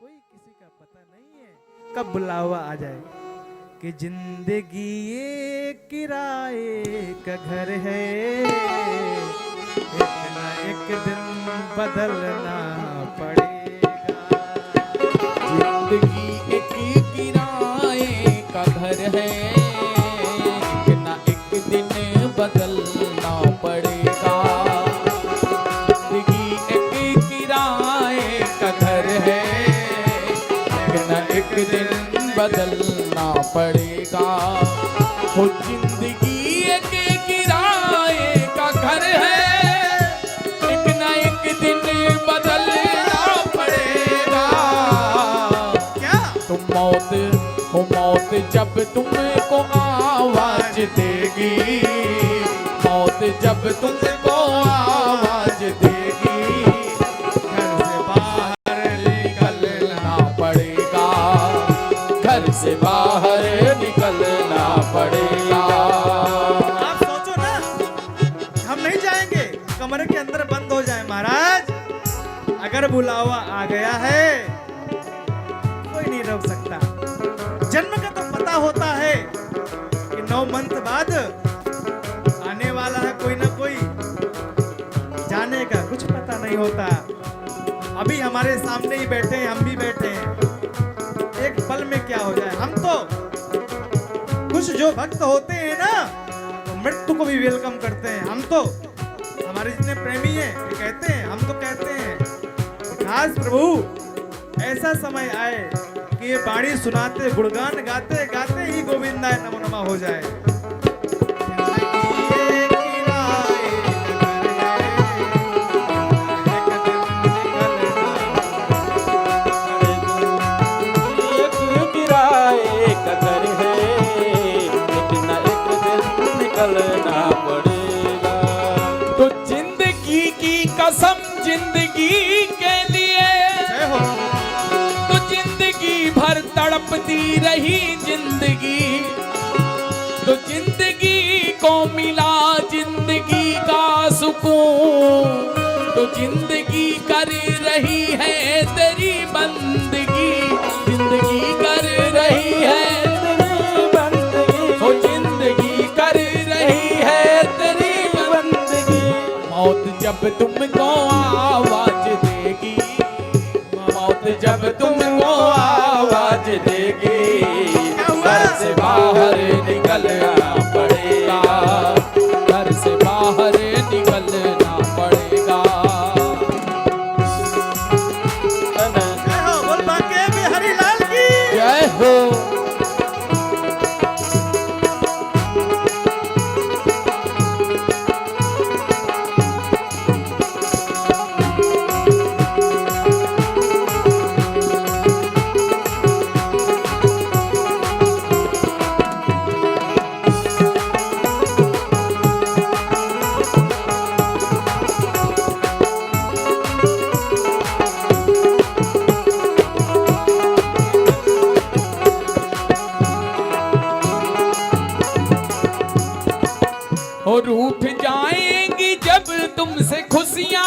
कोई किसी का पता नहीं है कब बुलावा आ जाए। कि जिंदगी एक किराए का घर है, एक ना एक दिन बदलना पड़ेगा। जिंदगी एक किराए का घर है, एक ना एक दिन बदलना पड़ेगा। जिंदगी एक किराए का घर है, एक ना एक दिन बदलना पड़ेगा। हो जिंदगी एक किराए का घर है, एक ना एक दिन बदलना पड़ेगा। क्या तो मौत जब तुमको आवाज देगी, मौत जब तुमको आवाज देगी, घर से बाहर निकलना पड़ेगा, घर से बाहर निकलना पड़ेगा। आप सोचो ना, हम नहीं जाएंगे, कमरे के अंदर बंद हो जाए महाराज। अगर बुलावा आ गया है कोई नहीं रोक सकता। जन्म का तो पता होता है कि 9 मंथ बाद आने वाला है कोई ना कोई, जाने का कुछ पता नहीं होता। अभी हमारे सामने ही बैठे हैं, हम भी बैठे हैं, एक पल में क्या हो जाए। हम तो कुछ जो भक्त होते हैं ना, तो मृत्यु को भी वेलकम करते हैं। हम तो हमारे जितने प्रेमी हैं ये कहते हैं, हम तो कहते हैं खास प्रभु ऐसा समय आए कि ये बाणी सुनाते गुणगान गाते गाते ही गोविंदाय नमो नमः हो जाए। एक किराए का घर है, एक ना एक दिन निकलना पड़ेगा। तो जिंदगी की कसम जिंदगी के लिए, जय हो। तो जिंदगी भर तड़पती रही जिंदगी, तो जिंदगी को मिला जिंदगी का सुकून, तो जिंदगी कर रही है तेरी बंदगी, जिंदगी कर रही है तेरी बंदगी, तो जिंदगी कर रही है तेरी बंदगी। मौत जब तुमको आवाज देगी, मौत जब तुमको आवाज देगी, घर से बाहर निकलना पड़ेगा, घर से बाहर निकलना पड़ेगा। जय हो, बोल बांके बिहारी लाल की। जय हो। और रूठ जाएंगी जब तुमसे खुशियां,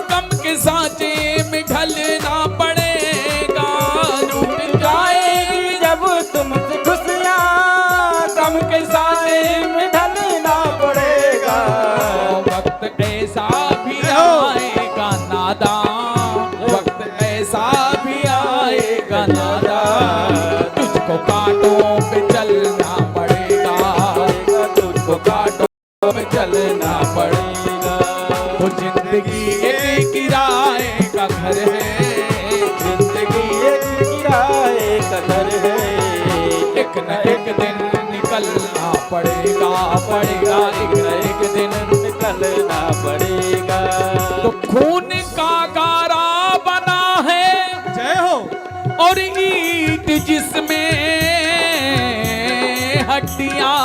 गम के सांचे में ढलना पड़ेगा। रूठ जाएंगी जब तुमसे खुशियां, गम के सांचे में ढलना पड़ेगा। वक्त ऐसा भी आएगा नादान, वक्त ऐसा भी आएगा नादान, तुझको कांटों पे चलना पड़ेगा, तुझको कांटों पे चलना पड़ेगा। तो जिंदगी एक किराए का घर है, जिंदगी एक किराए का घर है, एक न एक दिन निकलना पड़ेगा, पड़ेगा, एक न एक दिन निकलना पड़ेगा। तो खून का गारा बना है, जय हो। और ईंट जिसमें हड्डियां,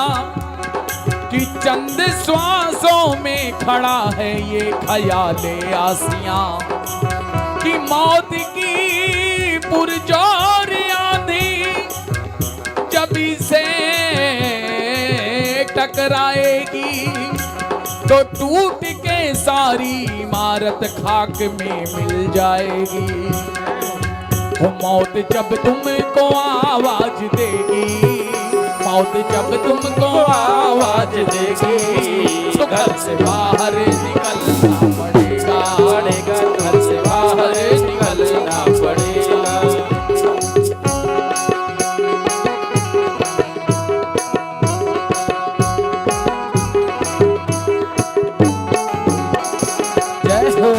कि चंद श्वासों में खड़ा है ये ख्याले आसियां, कि मौत की पुरजोर आंधी जब इसे टकराएगी, तो टूट के सारी इमारत खाक में मिल जाएगी। वो मौत जब तुमको आवाज देगी, मौत जब तुमको आवाज देगी, तो घर से बाहर निकलना पड़ेगा, घर से बाहर निकलना पड़ेगा। जय हो।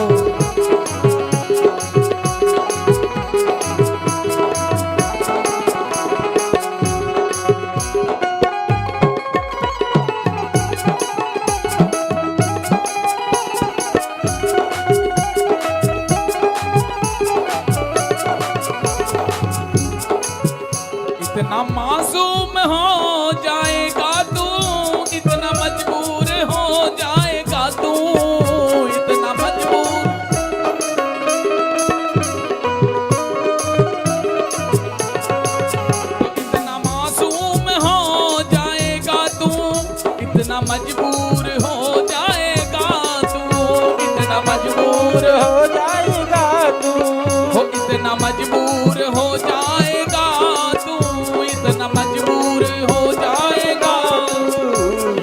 इतना मासूम हो जाएगा तू, इतना मजबूर हो जाएगा तू, इतना मजबूर। इतना मासूम हो जाएगा तू, इतना मजबूर हो जाएगा तू, इतना मजबूर हो जाएगा तू, हो इतना मजबूर हो जाएगा तू, इतना मजबूर हो जाएगा।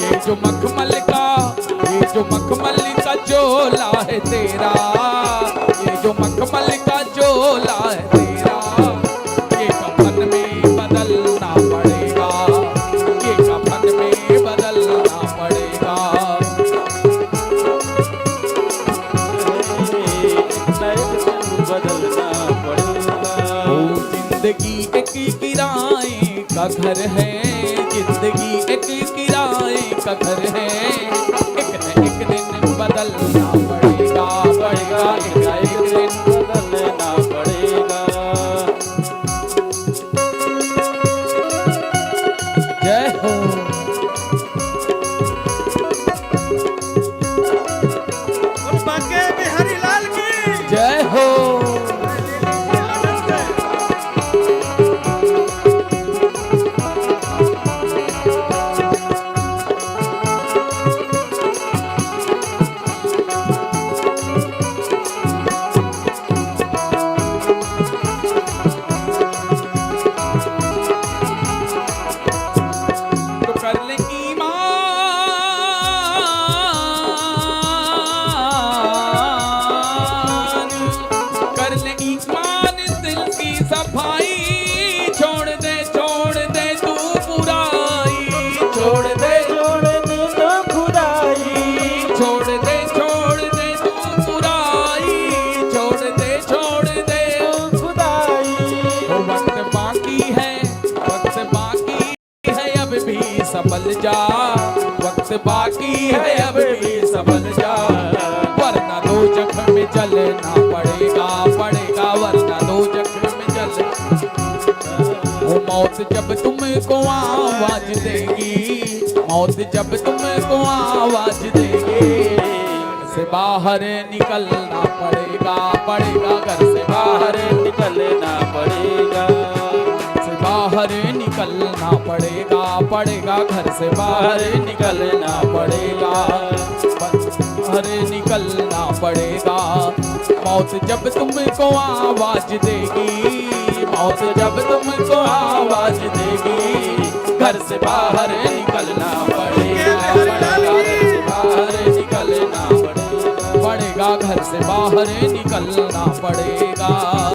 ये जो मखमल का, ये जो मखमल का झोला है तेरा, ये जो मखमल का झोला है तेरा, ये कफन में बदलना पड़ेगा, ये कफन में बदलना पड़ेगा। बदलना पड़ेगा। ओ जिंदगी एक किराए का घर है, जिंदगी एक किराए का घर है, एक न एक दिन बदलना पड़ेगा, पड़ेगा, एक न एक दिन बदलना पड़ेगा। जय हो। और बाके बिहारी लाल की जय हो। तो कर ले ईमान, कर ले ईमान दिल की सफाई, छोड़ दे तू बुराई, छोड़ दे तो खुदाई, छोड़ दे तू बुराई, छोड़ दे खुदाई। वो वक्त बाकी है, वक्त बाकी है, अब भी संभल जा, वक्त बाकी है, अब भी संभल जा, वरना दो जख्म में जलना पड़ेगा, पड़ेगा, वरना दो जख्म में जल। वो मौत जब तुमको आवाज देगी, मौत जब तुमको आवाज देगी, घर से बाहर निकलना पड़ेगा, पड़ेगा, घर से बाहर निकलना पड़ेगा। से बाहर निकलना पड़ेगा, पड़ेगा, घर से बाहर निकलना पड़ेगा, बाहर निकलना पड़ेगा। मौत जब तुमको आवाज देगी, मौत जब तुमको आवाज देगी, घर से बाहर निकलना पड़ेगा, पड़ेगा, घर से बाहर निकलना पड़ेगा, पड़ेगा, घर से बाहर निकलना पड़ेगा।